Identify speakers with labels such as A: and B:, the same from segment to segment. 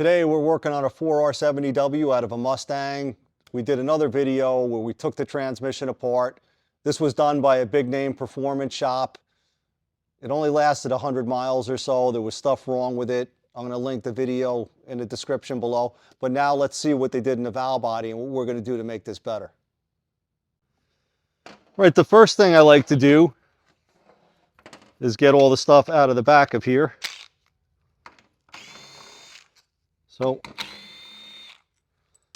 A: Today we're working on a 4R70W out of a Mustang. We did another video where we took the transmission apart. This was done by a big name performance shop. It only lasted 100 miles or so. There was stuff wrong with it. I'm going to link the video in the description below. But now let's see what they did in the valve body and what we're going to do to make this better. All right, the first thing I like to do is get all the stuff out of the back of here. So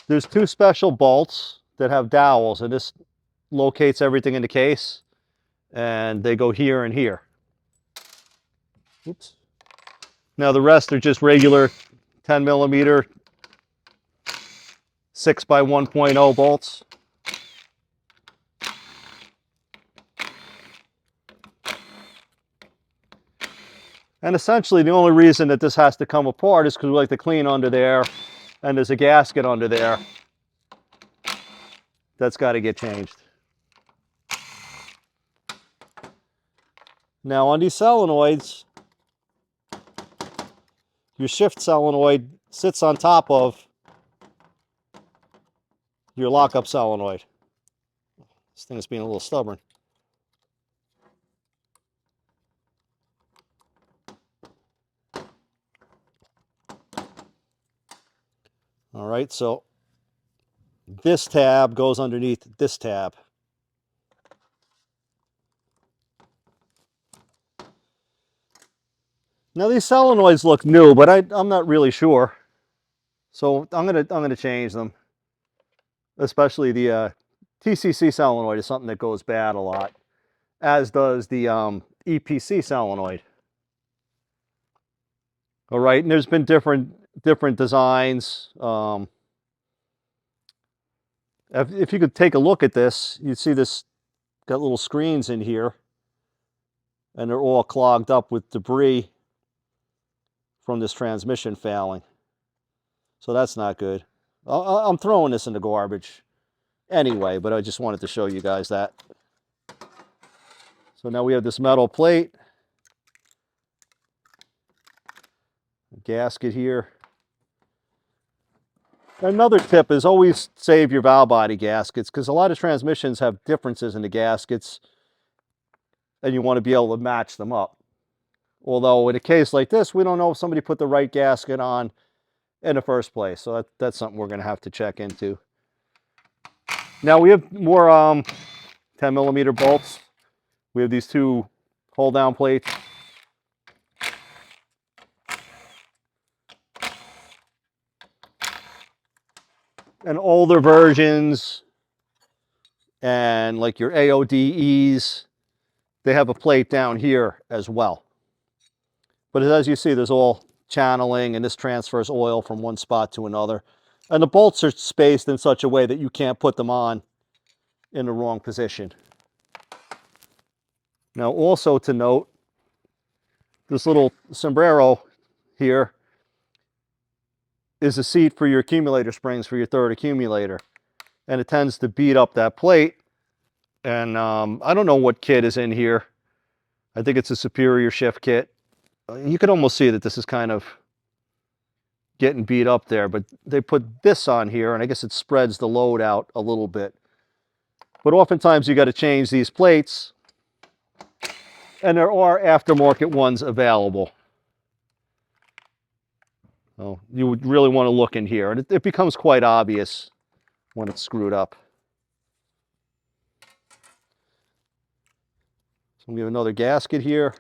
A: there's two special bolts that have dowels, and this locates everything in the case, and they go here and here. Oops. Now the rest are just regular 10 millimeter 6x1.0 bolts. And essentially the only reason that this has to come apart is because we like to clean under there, and there's a gasket under there that's got to get changed. Now on these solenoids, your shift solenoid sits on top of your lockup solenoid. This thing is being a little stubborn. All right, so this tab goes underneath this tab. Now these solenoids look new, but I'm not really sure. So I'm gonna change them. Especially the TCC solenoid is something that goes bad a lot, as does the EPC solenoid. All right, and there's been different designs. If you could take a look at this, you'd see this got little screens in here, and they're all clogged up with debris from this transmission failing. So that's not good. I'm throwing this in the garbage anyway, but I just wanted to show you guys that. So now we have this metal plate, a gasket here. Another tip is always save your valve body gaskets, because a lot of transmissions have differences in the gaskets, and you want to be able to match them up. Although in a case like this, we don't know if somebody put the right gasket on in the first place. So that's something we're going to have to check into. Now we have more 10 millimeter bolts. We have these two hold down plates. And older versions, and like your AODEs, they have a plate down here as well. But as you see, there's all channeling, and this transfers oil from one spot to another. And the bolts are spaced in such a way that you can't put them on in the wrong position. Now also to note, this little sombrero here is a seat for your accumulator springs for your third accumulator. And it tends to beat up that plate. And I don't know what kit is in here. I think it's a Superior Shift Kit. You can almost see that this is kind of getting beat up there, but they put this on here, and I guess it spreads the load out a little bit. But oftentimes you got to change these plates, and there are aftermarket ones available. So you would really want to look in here, and it becomes quite obvious when it's screwed up. So we have another gasket here.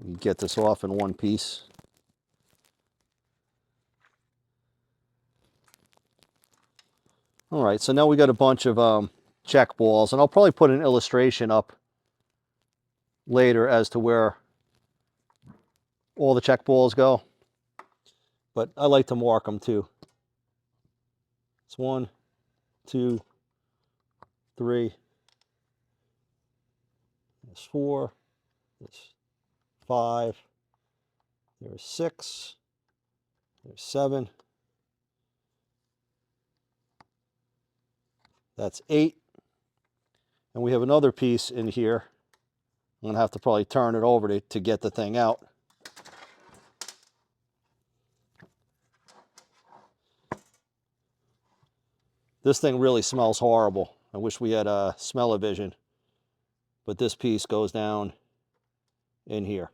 A: You get this off in one piece. All right, so now we got a bunch of check balls, and I'll probably put an illustration up later as to where all the check balls go. But I like to mark them too. It's 1, 2, 3. There's 4. There's 5. There's 6. There's 7. That's 8. And we have another piece in here. I'm going to have to probably turn it over to get the thing out. This thing really smells horrible. I wish we had a smell-o-vision. But this piece goes down in here.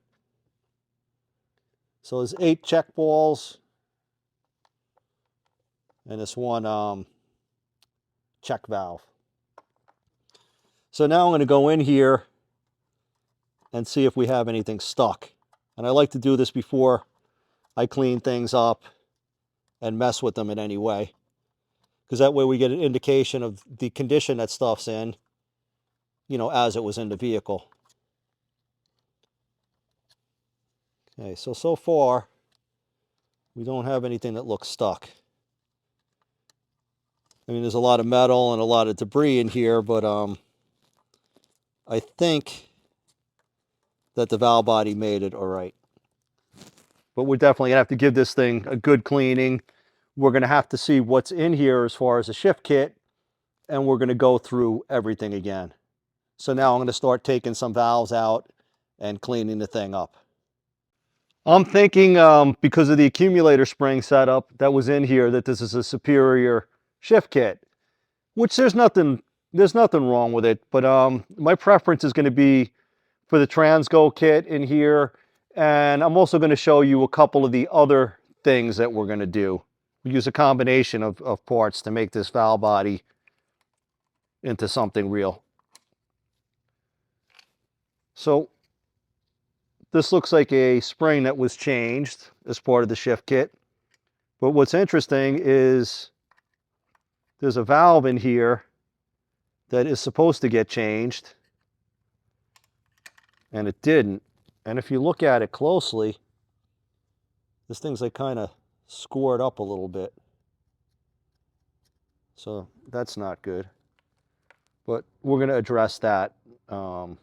A: So there's 8 check balls. And this one check valve. So now I'm going to go in here and see if we have anything stuck. And I like to do this before I clean things up and mess with them in any way, because that way we get an indication of the condition that stuff's in, you know, as it was in the vehicle. Okay, so far we don't have anything that looks stuck. I mean, there's a lot of metal and a lot of debris in here, but I think that the valve body made it all right. But we're definitely gonna have to give this thing a good cleaning. We're gonna have to see what's in here as far as a shift kit, and we're gonna go through everything again. So now I'm gonna start taking some valves out and cleaning the thing up. I'm thinking because of the accumulator spring setup that was in here, that this is a superior shift kit, which there's nothing wrong with it, but my preference is gonna be for the Transgo kit in here. And I'm also going to show you a couple of the other things that we're going to do. We use a combination of parts to make this valve body into something real. So this looks like a spring that was changed as part of the shift kit. But what's interesting is there's a valve in here that is supposed to get changed, and it didn't. And if you look at it closely, this thing's like kind of scored up a little bit. So that's not good. But we're going to address that. Now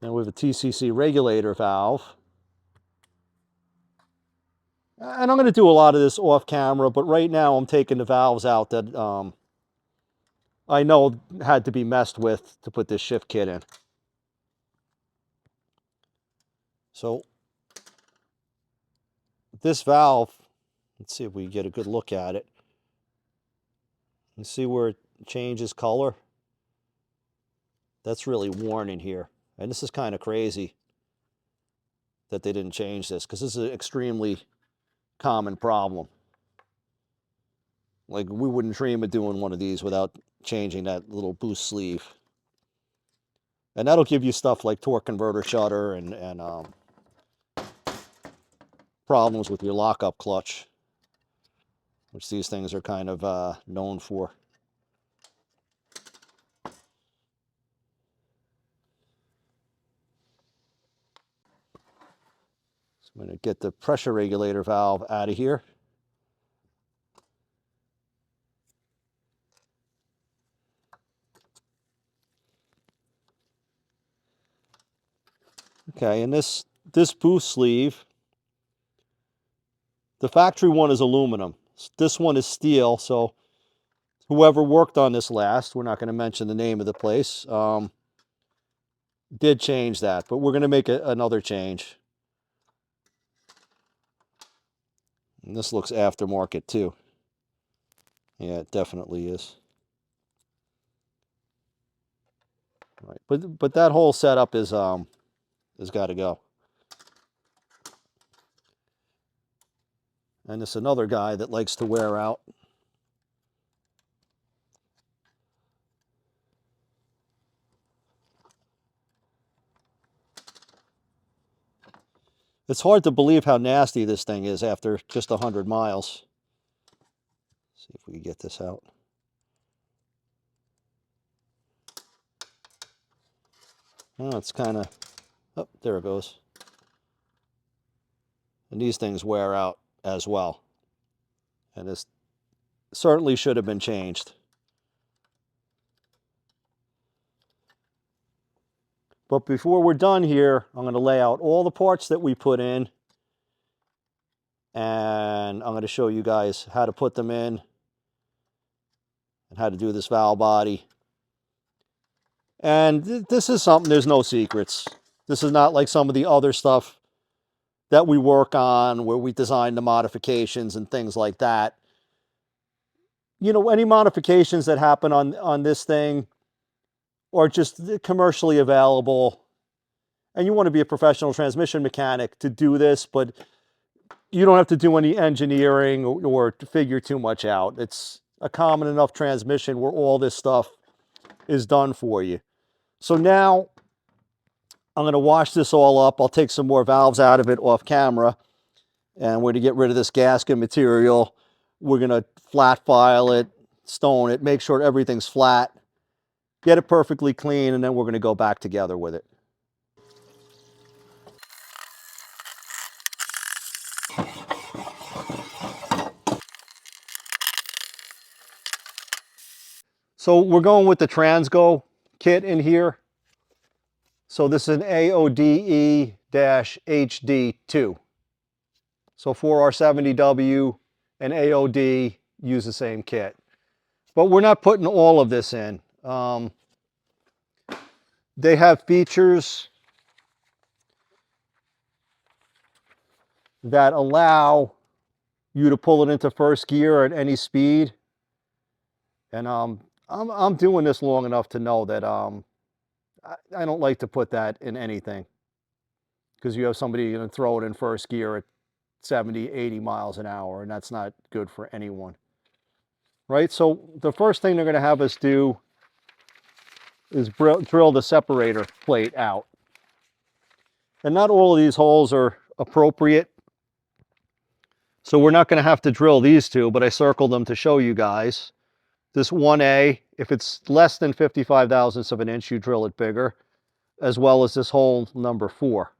A: we have a TCC regulator valve. And I'm going to do a lot of this off camera, but right now I'm taking the valves out that I know had to be messed with to put this shift kit in. So this valve, let's see if we can get a good look at it. You see where it changes color? That's really worn in here. And this is kind of crazy that they didn't change this, because this is an extremely common problem. Like, we wouldn't dream of doing one of these without changing that little boost sleeve. And that'll give you stuff like torque converter shutter and problems with your lockup clutch, which these things are kind of known for. So I'm going to get the pressure regulator valve out of here. Okay, and this boost sleeve, the factory one is aluminum. This one is steel, so whoever worked on this last, we're not going to mention the name of the place, did change that, but we're going to make another change. And this looks aftermarket too. Yeah, it definitely is. Right, but that whole setup is got to go. And it's another guy that likes to wear out. It's hard to believe how nasty this thing is after just 100 miles. Let's see if we can get this out. Oh, it's kind of, oh, there it goes. And these things wear out as well. And this certainly should have been changed. But before we're done here, I'm going to lay out all the parts that we put in. And I'm going to show you guys how to put them in and how to do this valve body. And this is something, there's no secrets. This is not like some of the other stuff that we work on where we design the modifications and things like that. You know, any modifications that happen on this thing are just commercially available. And you want to be a professional transmission mechanic to do this, but you don't have to do any engineering or to figure too much out. It's a common enough transmission where all this stuff is done for you. So now I'm going to wash this all up. I'll take some more valves out of it off camera, and we're going to get rid of this gasket material. We're going to flat file it, stone it, make sure everything's flat, get it perfectly clean, and then we're going to go back together with it. So we're going with the Transgo kit in here. So this is an AODE-HD2. So 4R70W and AOD use the same kit. But we're not putting all of this in. They have features that allow you to pull it into first gear at any speed. And I'm doing this long enough to know that I don't like to put that in anything, because you have somebody going to throw it in first gear at 70, 80 miles an hour, and that's not good for anyone. Right? So the first thing they're going to have us do is drill the separator plate out. And not all of these holes are appropriate, so we're not going to have to drill these two, but I circled them to show you guys. This 1A, if it's less than 55 thousandths of an inch, you drill it bigger, as well as this hole number 4.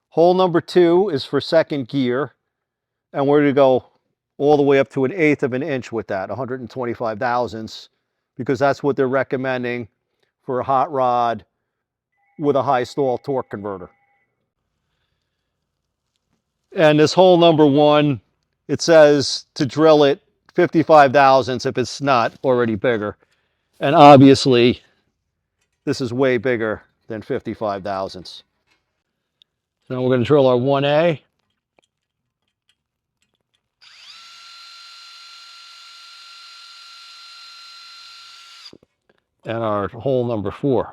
A: Hole number 2 is for second gear, and we're going to go all the way up to 1/8 of an inch with that, 125 thousandths, because that's what they're recommending for a hot rod with a high stall torque converter. And this hole number 1, it says to drill it 55 thousandths if it's not already bigger. And obviously, this is way bigger than 55 thousandths. So we're going to drill our 1A. And our hole number 4.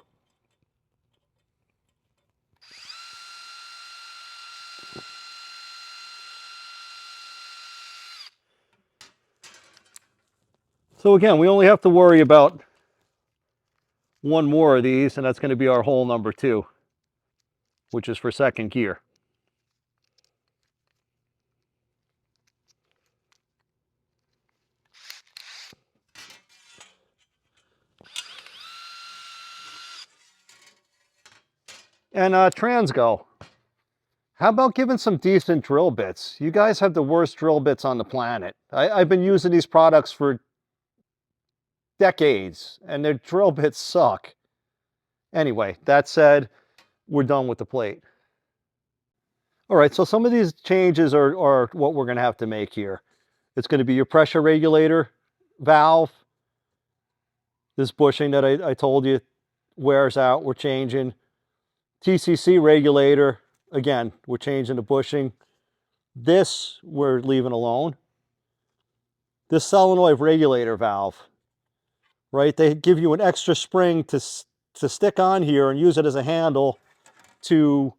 A: So again, we only have to worry about one more of these, and that's going to be our hole number 2, which is for second gear. And Transgo, how about giving some decent drill bits? You guys have the worst drill bits on the planet. I've been using these products for decades, and their drill bits suck. Anyway, that said, we're done with the plate. All right, so some of these changes are what we're going to have to make here. It's going to be your pressure regulator valve. This bushing that I told you wears out, we're changing. TCC regulator, again, we're changing the bushing. This we're leaving alone. This solenoid regulator valve, right? They give you an extra spring to stick on here and use it as a handle to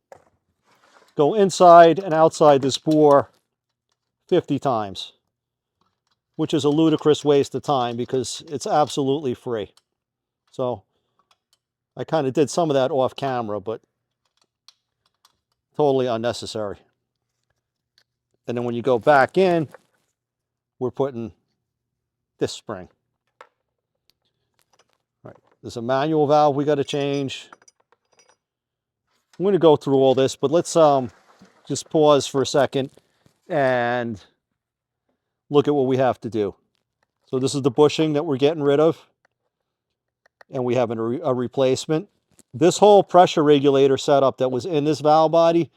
A: go inside and outside this bore 50 times, which is a ludicrous waste of time because it's absolutely free. So I kind of did some of that off camera, but totally unnecessary. And then when you go back in, we're putting this spring. All right, there's a manual valve we got to change. I'm going to go through all this, but let's just pause for a second and look at what we have to do. So this is the bushing that we're getting rid of, and we have a replacement. This whole pressure regulator setup that was in this valve body,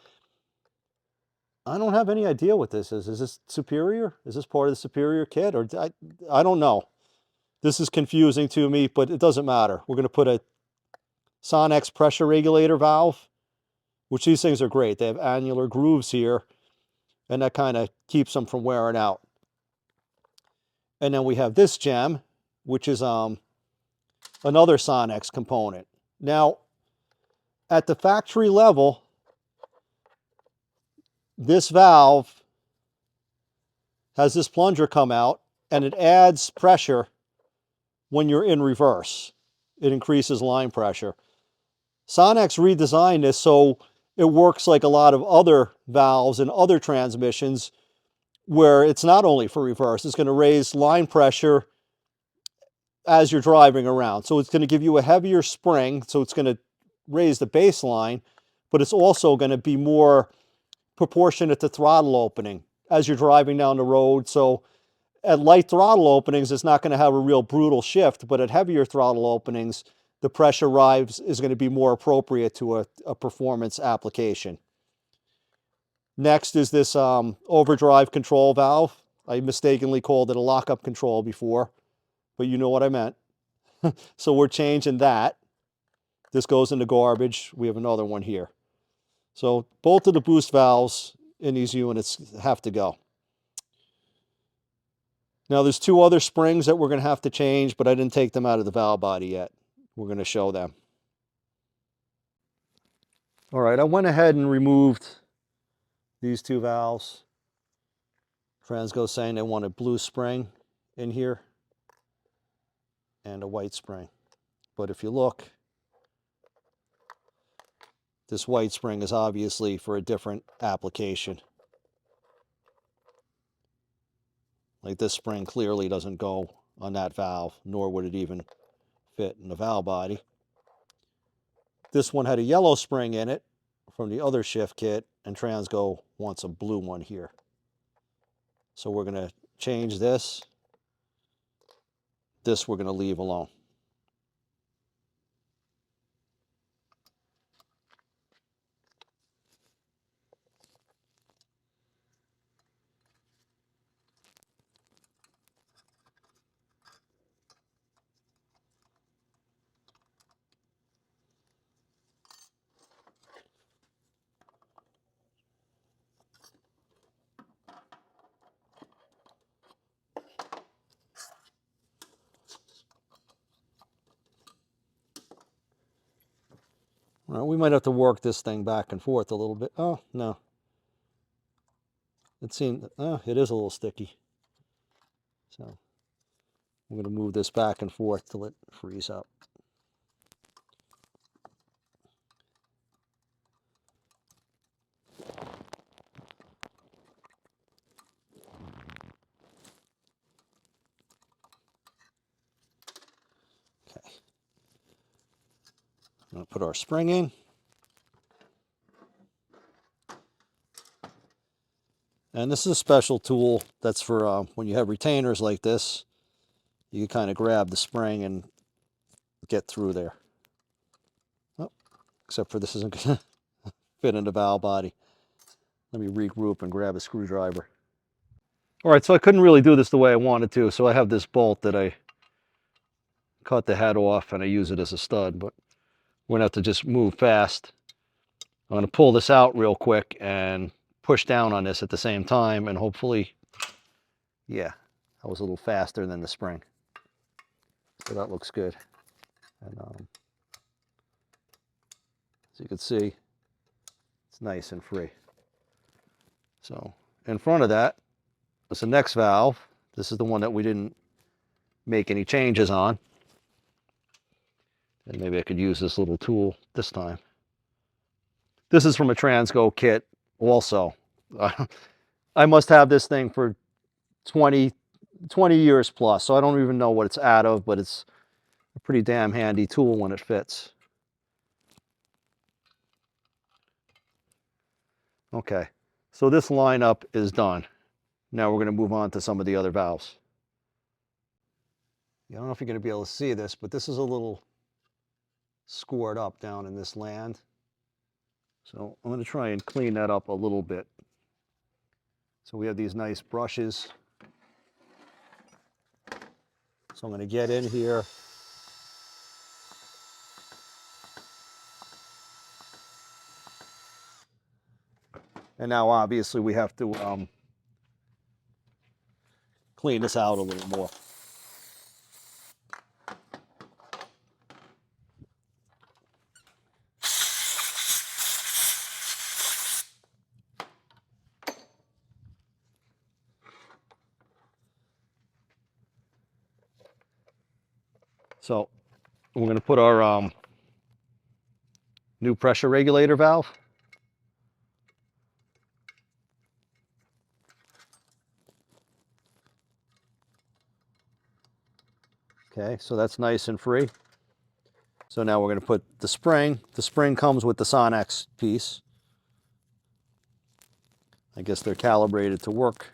A: I don't have any idea what this is. Is this superior? Is this part of the superior kit? Or I don't know. This is confusing to me, but it doesn't matter. We're going to put a Sonex pressure regulator valve, which these things are great. They have annular grooves here, and that kind of keeps them from wearing out. And then we have this gem, which is another Sonex component. Now, at the factory level, this valve has this plunger come out, and it adds pressure when you're in reverse. It increases line pressure. Sonex redesigned this so it works like a lot of other valves and other transmissions, where it's not only for reverse, it's going to raise line pressure as you're driving around. So it's going to give you a heavier spring, so it's going to raise the baseline, but it's also going to be more proportionate to throttle opening as you're driving down the road. So at light throttle openings, it's not going to have a real brutal shift, but at heavier throttle openings, the pressure rise is going to be more appropriate to a performance application. Next is this overdrive control valve. I mistakenly called it a lockup control before, but you know what I meant. So we're changing that. This goes in the garbage. We have another one here. So both of the boost valves in these units have to go. Now there's two other springs that we're going to have to change, but I didn't take them out of the valve body yet. We're going to show them. All right, I went ahead and removed these two valves. Transgo saying they want a blue spring in here and a white spring. But if you look, this white spring is obviously for a different application. Like this spring clearly doesn't go on that valve, nor would it even fit in the valve body. This one had a yellow spring in it from the other shift kit, and Transgo wants a blue one here. So we're going to change this. This we're going to leave alone. Well, we might have to work this thing back and forth a little bit. Oh, no. It seemed, oh, it is a little sticky. So I'm going to move this back and forth till it frees up. Okay. I'm going to put our spring in. And this is a special tool that's for when you have retainers like this, you can kind of grab the spring and get through there. Oh, except for this isn't going to fit in the valve body. Let me regroup and grab a screwdriver. All right, so I couldn't really do this the way I wanted to, so I have this bolt that I cut the head off and I use it as a stud, but we're going to have to just move fast. I'm going to pull this out real quick and push down on this at the same time, and hopefully, yeah, that was a little faster than the spring. So that looks good. And as you can see, it's nice and free. So in front of that is the next valve. This is the one that we didn't make any changes on. And maybe I could use this little tool this time. This is from a Transgo kit also. I must have this thing for 20 years plus, so I don't even know what it's out of, but it's a pretty damn handy tool when it fits. Okay, so this lineup is done. Now we're going to move on to some of the other valves. I don't know if you're going to be able to see this, but this is a little scored up down in this land. So I'm going to try and clean that up a little bit. So we have these nice brushes. So I'm going to get in here And now obviously we have to clean this out a little more. So we're going to put our new pressure regulator valve. Okay, so that's nice and free. So now we're going to put the spring. The spring comes with the Sonex piece. I guess they're calibrated to work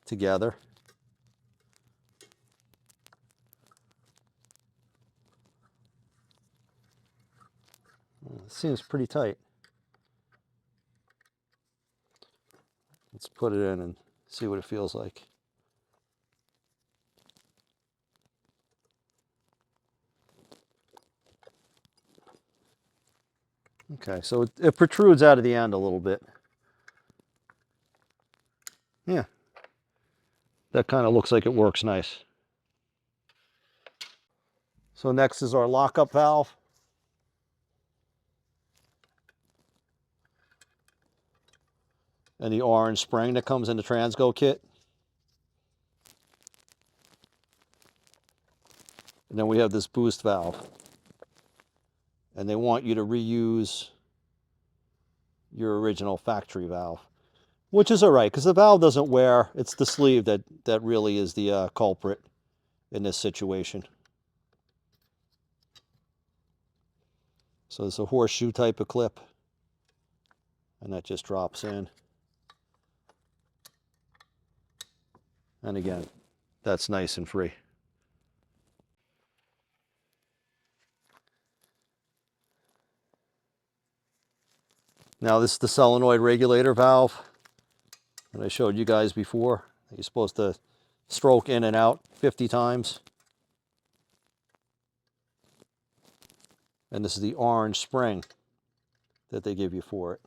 A: together. It seems pretty tight. Let's put it in and see what it feels like. Okay, so it protrudes out of the end a little bit. Yeah, that kind of looks like it works nice. So next is our lockup valve. And the orange spring that comes in the TransGo kit. And then we have this boost valve. And they want you to reuse your original factory valve, which is all right because the valve doesn't wear. It's the sleeve that really is the culprit in this situation. So it's a horseshoe type of clip, and that just drops in. And again, that's nice and free. Now this is the solenoid regulator valve that I showed you guys before. You're supposed to stroke in and out 50 times. And this is the orange spring that they give you for it.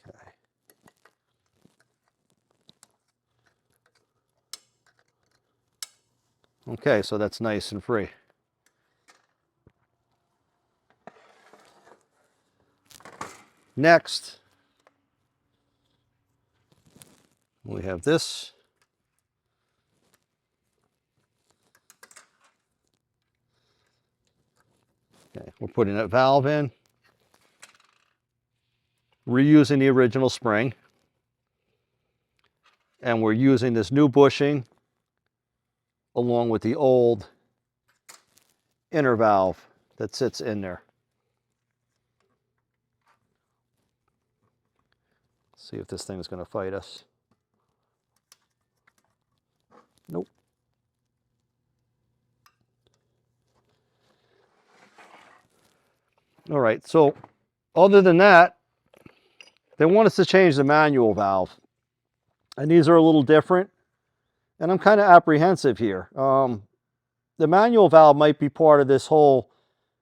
A: Okay. Okay, so that's nice and free. Next, we have this. Okay, we're putting that valve in, reusing the original spring, and we're using this new bushing along with the old inner valve that sits in there. See if this thing's going to fight us. Nope. All right, so other than that, they want us to change the manual valve. And these are a little different. And I'm kind of apprehensive here. The manual valve might be part of this whole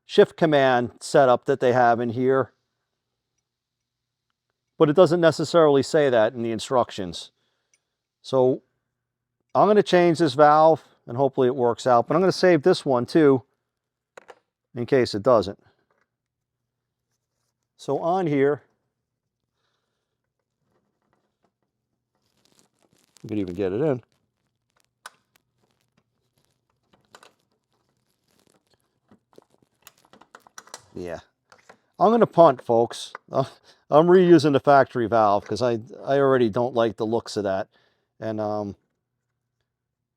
A: shift command setup that they have in here. But it doesn't necessarily say that in the instructions. So I'm going to change this valve and hopefully it works out. But I'm going to save this one too in case it doesn't. So on here, you can even get it in. Yeah, I'm going to punt, folks. I'm reusing the factory valve because I already don't like the looks of that. And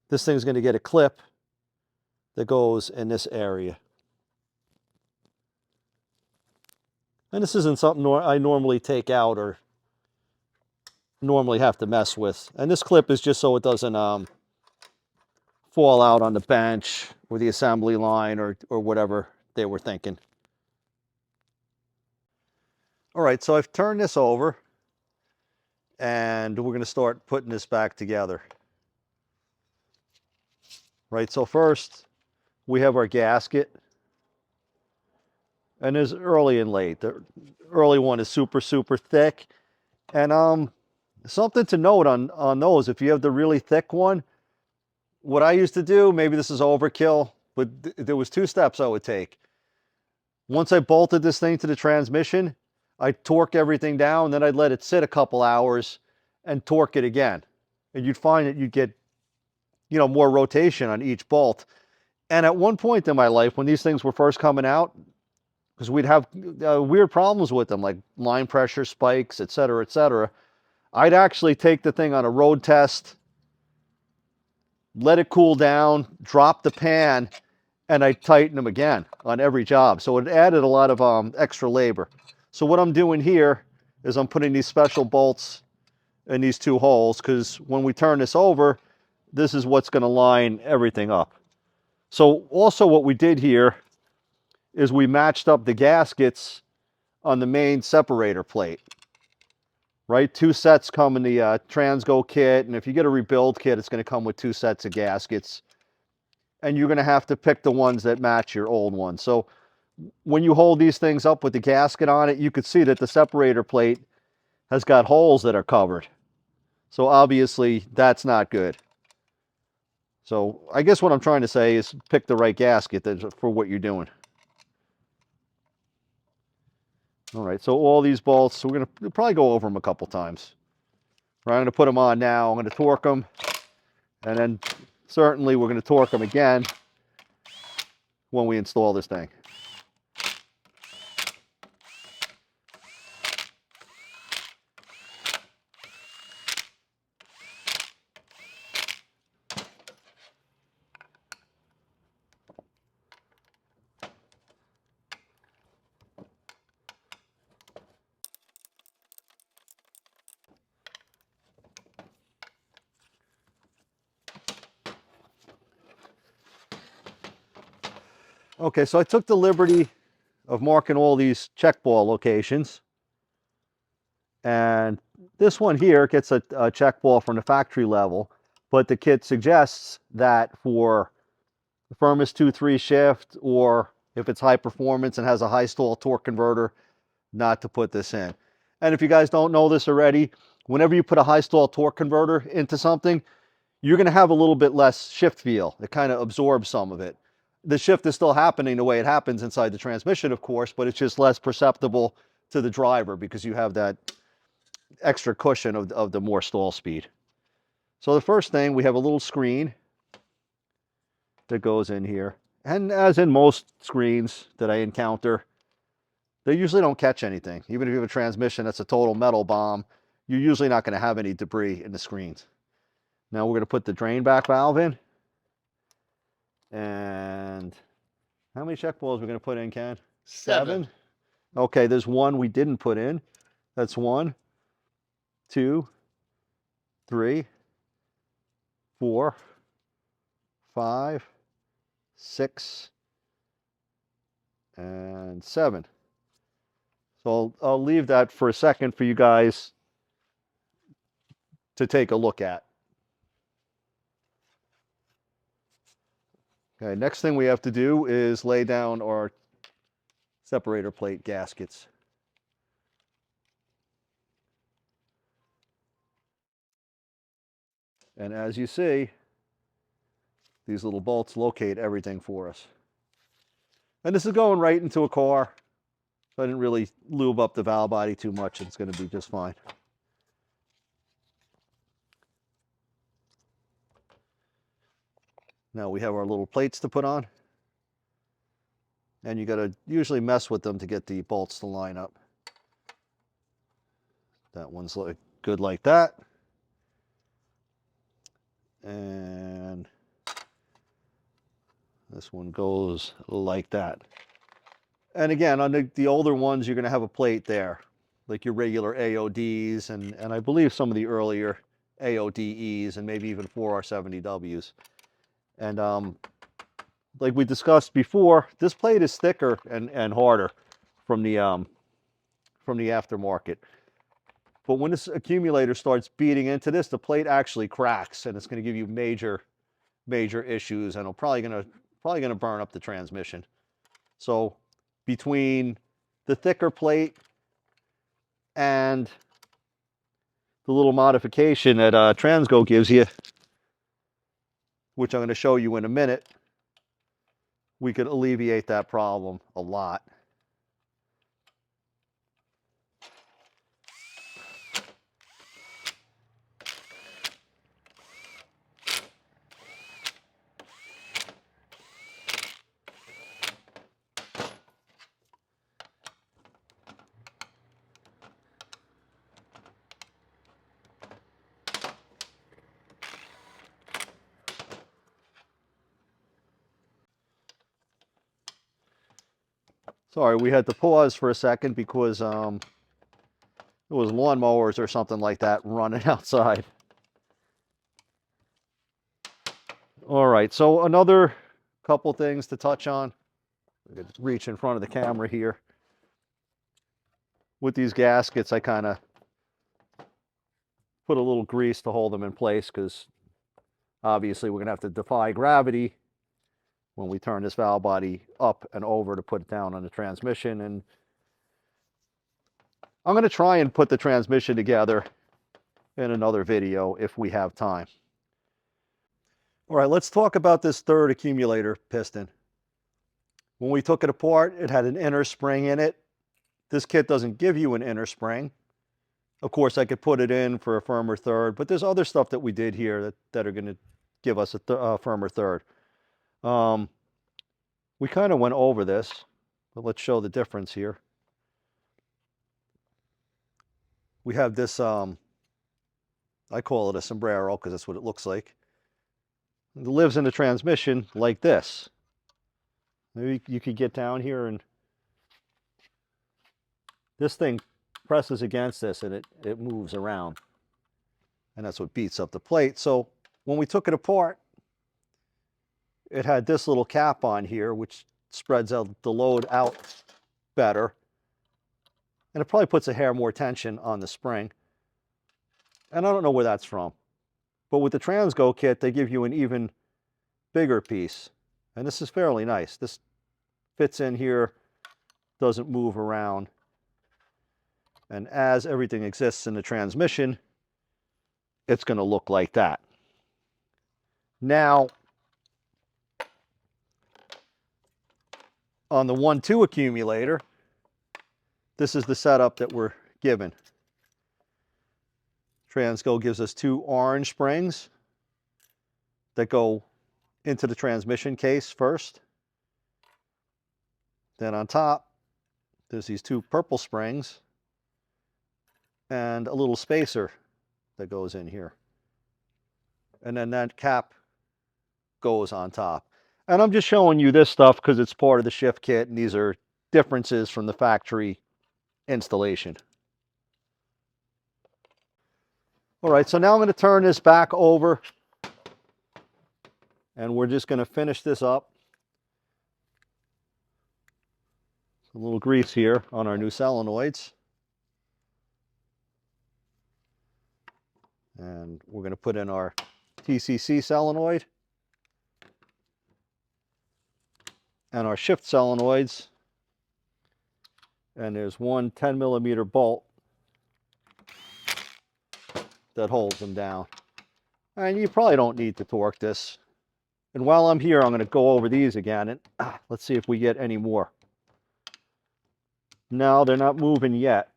A: this thing's going to get a clip that goes in this area. And this isn't something I normally take out or normally have to mess with. And this clip is just so it doesn't fall out on the bench or the assembly line or whatever they were thinking. All right, so I've turned this over and we're going to start putting this back together. Right, so first we have our gasket, and there's early and late. The early one is super thick, and something to note on those, if you have the really thick one, what I used to do, maybe this is overkill, but there was 2 steps I would take. Once I bolted this thing to the transmission, I'd torque everything down, then I'd let it sit a couple hours and torque it again. And you'd find that you'd get, you know, more rotation on each bolt. And at one point in my life, when these things were first coming out, because we'd have weird problems with them, like line pressure spikes, etc., I'd actually take the thing on a road test, let it cool down, drop the pan, and I'd tighten them again on every job. So it added a lot of extra labor. So what I'm doing here is I'm putting these special bolts in these 2 holes, because when we turn this over, this is what's going to line everything up. So also what we did here is we matched up the gaskets on the main separator plate. Right, 2 sets come in the Transgo kit, and if you get a rebuild kit, it's going to come with 2 sets of gaskets. And you're going to have to pick the ones that match your old ones. So when you hold these things up with the gasket on it, you could see that the separator plate has got holes that are covered. So obviously that's not good. So I guess what I'm trying to say is pick the right gasket for what you're doing. All right, so all these bolts, we're going to probably go over them a couple times. Right, I'm going to put them on now. I'm going to torque them, and then certainly we're going to torque them again when we install this thing. Okay, so I took the liberty of marking all these check ball locations. And this one here gets a check ball from the factory level, but the kit suggests that for the Firmus 2.3 shift, or if it's high performance and has a high stall torque converter, not to put this in. And if you guys don't know this already, whenever you put a high stall torque converter into something, you're going to have a little bit less shift feel. It kind of absorbs some of it. The shift is still happening the way it happens inside the transmission, of course, but it's just less perceptible to the driver because you have that extra cushion of the more stall speed. So the first thing, we have a little screen that goes in here. And as in most screens that I encounter, they usually don't catch anything. Even if you have a transmission that's a total metal bomb, you're usually not going to have any debris in the screens. Now we're going to put the drain back valve in. And how many check balls are we going to put in, Ken? 7? Okay, there's one we didn't put in. That's 1, 2, 3, 4, 5, 6, and 7. So I'll leave that for a second for you guys to take a look at. Okay, next thing we have to do is lay down our separator plate gaskets. And as you see, these little bolts locate everything for us. And this is going right into a car. So I didn't really lube up the valve body too much. It's going to be just fine. Now we have our little plates to put on. And you got to usually mess with them to get the bolts to line up. That one's good like that. And this one goes like that. And again, on the older ones, you're going to have a plate there, like your regular AODs, and I believe some of the earlier AODEs, and maybe even 4R70Ws. And like we discussed before, this plate is thicker and harder from the aftermarket. But when this accumulator starts beating into this, the plate actually cracks, and it's going to give you major issues, and it'll probably gonna burn up the transmission. So between the thicker plate and the little modification that Transgo gives you, which I'm going to show you in a minute, we could alleviate that problem a lot. Sorry, we had to pause for a second because it was lawnmowers or something like that running outside. All right, so another couple things to touch on. I could reach in front of the camera here. With these gaskets, I kind of put a little grease to hold them in place because obviously we're going to have to defy gravity when we turn this valve body up and over to put it down on the transmission. And I'm going to try and put the transmission together in another video if we have time. All right, let's talk about this third accumulator piston. When we took it apart, it had an inner spring in it. This kit doesn't give you an inner spring. Of course, I could put it in for a firmer third, but there's other stuff that we did here that are going to give us a firmer third. We kind of went over this, but let's show the difference here. We have this, I call it a sombrero because that's what it looks like. It lives in the transmission like this. Maybe you could get down here and this thing presses against this and it moves around. And that's what beats up the plate. So when we took it apart, it had this little cap on here, which spreads out the load out better. And it probably puts a hair more tension on the spring. And I don't know where that's from. But with the Transgo kit, they give you an even bigger piece. And this is fairly nice. This fits in here, doesn't move around. And as everything exists in the transmission, it's going to look like that. Now, on the 1-2 accumulator, this is the setup that we're given. Transgo gives us 2 orange springs that go into the transmission case first. Then on top, there's these 2 purple springs and a little spacer that goes in here. And then that cap goes on top. And I'm just showing you this stuff because it's part of the shift kit, and these are differences from the factory installation. All right, so now I'm going to turn this back over, and we're just going to finish this up. A little grease here on our new solenoids. And we're going to put in our TCC solenoid and our shift solenoids. And there's one 10mm bolt that holds them down. And you probably don't need to torque this. And while I'm here, I'm going to go over these again, and let's see if we get any more. No, they're not moving yet.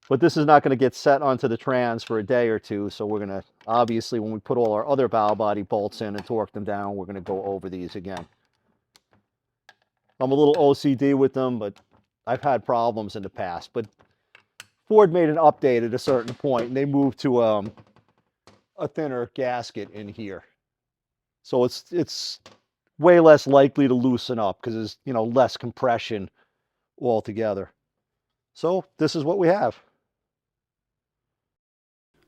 A: But this is not going to get set onto the trans for a day or two, so we're going to, obviously, when we put all our other valve body bolts in and torque them down, we're going to go over these again. I'm a little OCD with them, but I've had problems in the past. But Ford made an update at a certain point, and they moved to a thinner gasket in here. So it's way less likely to loosen up because there's, you know, less compression altogether. So this is what we have.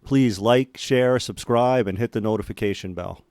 A: Please like, share, subscribe, and hit the notification bell.